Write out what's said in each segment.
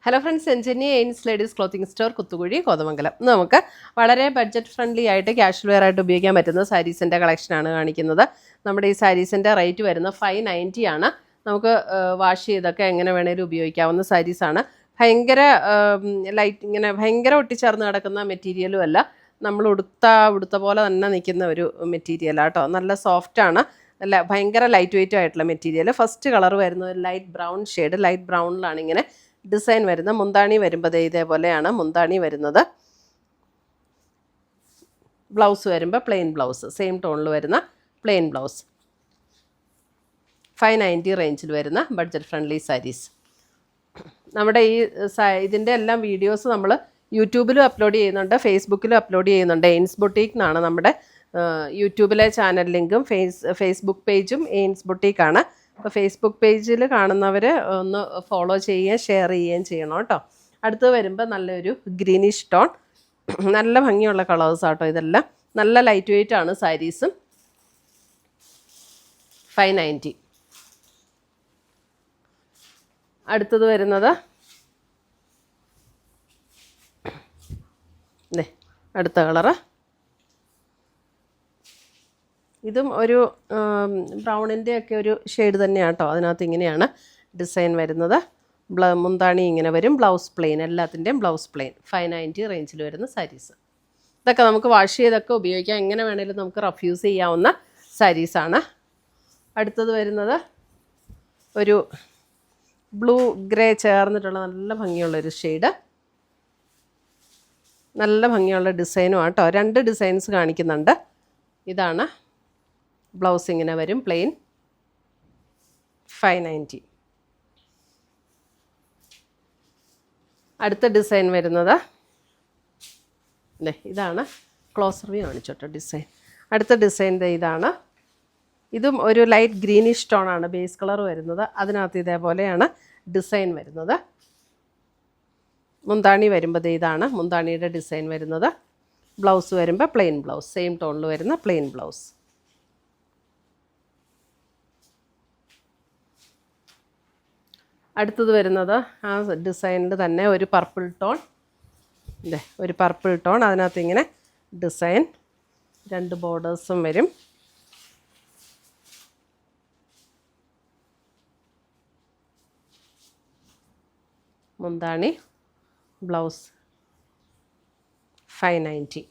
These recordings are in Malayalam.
ഹലോ ഫ്രണ്ട്സ്, സെഞ്ചനി എയിൻസ് ladies clothing store, Kuthukuzhi, Kothamangalam. നമുക്ക് വളരെ ബഡ്ജറ്റ് ഫ്രണ്ട്ലി ആയിട്ട് ക്യാഷ്വൽ വെയർ ആയിട്ട് ഉപയോഗിക്കാൻ പറ്റുന്ന സാരീസിൻ്റെ കളക്ഷനാണ് കാണിക്കുന്നത്. നമ്മുടെ ഈ സാരീസിൻ്റെ റേറ്റ് വരുന്നത് 590 ആണ്. നമുക്ക് വാഷ് ചെയ്തൊക്കെ എങ്ങനെ വേണേലും ഉപയോഗിക്കാവുന്ന സാരീസാണ്. ഭയങ്കര ലൈറ്റ് ഇങ്ങനെ ഭയങ്കര ഒട്ടിച്ചേർന്ന് കിടക്കുന്ന മെറ്റീരിയലും അല്ല. നമ്മൾ ഉടുത്ത പോലെ തന്നെ നിൽക്കുന്ന ഒരു മെറ്റീരിയലാണ് കേട്ടോ. നല്ല സോഫ്റ്റാണ്. അല്ല, ഭയങ്കര ലൈറ്റ് വെയിറ്റ് ആയിട്ടുള്ള മെറ്റീരിയൽ. ഫസ്റ്റ് കളർ വരുന്നത് ലൈറ്റ് ബ്രൗൺ ഷെയ്ഡ്. ലൈറ്റ് ബ്രൗണിലാണ് ഇങ്ങനെ ഡിസൈൻ വരുന്നത്. മുന്താണി വരുമ്പോൾ ഇതേപോലെയാണ് മുന്താണി വരുന്നത്. ബ്ലൗസ് വരുമ്പോൾ പ്ലെയിൻ ബ്ലൗസ്, സെയിം ടോണിൽ വരുന്ന പ്ലെയിൻ ബ്ലൗസ്. 590 റേഞ്ചിൽ വരുന്ന ബഡ്ജറ്റ് ഫ്രണ്ട്ലി സാരീസ്. നമ്മുടെ ഈ ഇതിൻ്റെ എല്ലാം വീഡിയോസ് നമ്മൾ യൂട്യൂബിലും അപ്ലോഡ് ചെയ്യുന്നുണ്ട്, ഫേസ്ബുക്കിലും അപ്ലോഡ് ചെയ്യുന്നുണ്ട്. എയിൻസ് ബൊട്ടീക്ക് എന്നാണ് നമ്മുടെ യൂട്യൂബിലെ ചാനൽ ലിങ്കും. ഫേസ്ബുക്ക് പേജും എയിൻസ് ബൊട്ടീക്കാണ്. അപ്പോൾ ഫേസ്ബുക്ക് പേജിൽ കാണുന്നവർ ഒന്ന് ഫോളോ ചെയ്യുകയും ഷെയർ ചെയ്യുകയും ചെയ്യണം കേട്ടോ. അടുത്ത് വരുമ്പോൾ നല്ലൊരു ഗ്രീനിഷ് ടോൺ, നല്ല ഭംഗിയുള്ള കളേഴ്സ് ആട്ടോ. ഇതെല്ലാം നല്ല ലൈറ്റ് വെയിറ്റ് ആണ് സാരീസും. 590. അടുത്തത് വരുന്നത് അടുത്ത കളറ്. ഇതും ഒരു ബ്രൗണിൻ്റെ ഒക്കെ ഒരു ഷെയ്ഡ് തന്നെയാണ് കേട്ടോ. അതിനകത്ത് ഇങ്ങനെയാണ് ഡിസൈൻ വരുന്നത്. മുന്താണി ഇങ്ങനെ വരും. ബ്ലൗസ് പ്ലെയിൻ, എല്ലാത്തിൻ്റെയും ബ്ലൗസ് പ്ലെയിൻ. 590 റേഞ്ചിൽ വരുന്ന സാരീസ്. ഇതൊക്കെ നമുക്ക് വാഷ് ചെയ്തൊക്കെ ഉപയോഗിക്കാം. എങ്ങനെ വേണേലും നമുക്ക് റഫ് യൂസ് ചെയ്യാവുന്ന സാരീസാണ്. അടുത്തത് വരുന്നത് ഒരു ബ്ലൂ ഗ്രേ ചേർന്നിട്ടുള്ള നല്ല ഭംഗിയുള്ളൊരു ഷെയ്ഡ്. നല്ല ഭംഗിയുള്ള ഡിസൈനും ആട്ടോ. 2 ഡിസൈൻസ് കാണിക്കുന്നുണ്ട്. ഇതാണ് ബ്ലൗസ്, ഇങ്ങനെ വരും പ്ലെയിൻ. 590. അടുത്ത ഡിസൈൻ വരുന്നത് ഇതാണ്. ക്ലോസർ വ്യൂ കാണിച്ചോട്ടോ ഡിസൈൻ. അടുത്ത ഡിസൈൻ ഇതാണ്. ഇതും ഒരു ലൈറ്റ് ഗ്രീനിഷ് ടോണാണ് ബേസ് കളർ വരുന്നത്. അതിനകത്ത് ഇതേപോലെയാണ് ഡിസൈൻ വരുന്നത്. മുന്താണി വരുമ്പോൾ ഇതാണ് മുന്താണിയുടെ ഡിസൈൻ വരുന്നത്. ബ്ലൗസ് വരുമ്പോൾ പ്ലെയിൻ ബ്ലൗസ്, സെയിം ടോണിൽ വരുന്ന പ്ലെയിൻ ബ്ലൗസ്. അടുത്തത് വരുന്നത് ആ ഡിസൈനിൽ തന്നെ ഒരു പർപ്പിൾ ടോൺ. ഒരു പർപ്പിൾ ടോൺ, അതിനകത്ത് ഇങ്ങനെ ഡിസൈൻ, 2 ബോർഡേഴ്സും വരും. മുന്താണി, ബ്ലൗസ്. 590.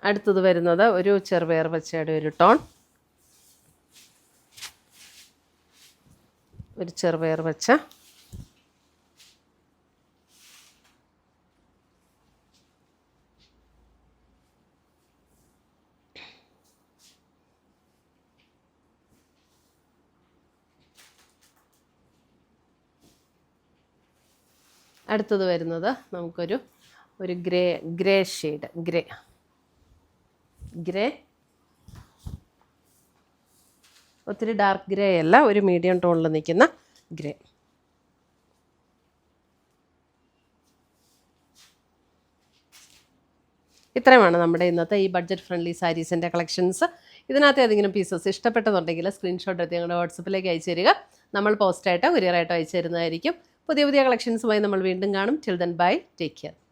അടുത്തത് വരുന്നത് ഒരു ചെറുപയർ പച്ചയുടെ ഒരു ടോൺ. ഒരു ചെറുപയർ പച്ച. അടുത്തത് വരുന്നത് നമുക്കൊരു ഗ്രേ ഷെയ്ഡ്. ഗ്രേ ഒത്തിരി ഡാർക്ക് ഗ്രേ അല്ല, ഒരു മീഡിയം ടോണിൽ നിൽക്കുന്ന ഗ്രേ. ഇത്രയുമാണ് നമ്മുടെ ഇന്നത്തെ ഈ ബഡ്ജറ്റ് ഫ്രണ്ട്ലി സാരീസിൻ്റെ കളക്ഷൻസ്. ഇതിനകത്ത് ഏതെങ്കിലും പീസസ് ഇഷ്ടപ്പെട്ടതുണ്ടെങ്കിൽ സ്ക്രീൻഷോട്ട് എടുത്ത് ഞങ്ങളുടെ വാട്സപ്പിലേക്ക് അയച്ചു തരിക. നമ്മൾ പോസ്റ്റായിട്ടോ കൊറിയറായിട്ടോ അയച്ചു തരുന്നതായിരിക്കും. പുതിയ കളക്ഷൻസുമായി നമ്മൾ വീണ്ടും കാണും. Till then bye, take care.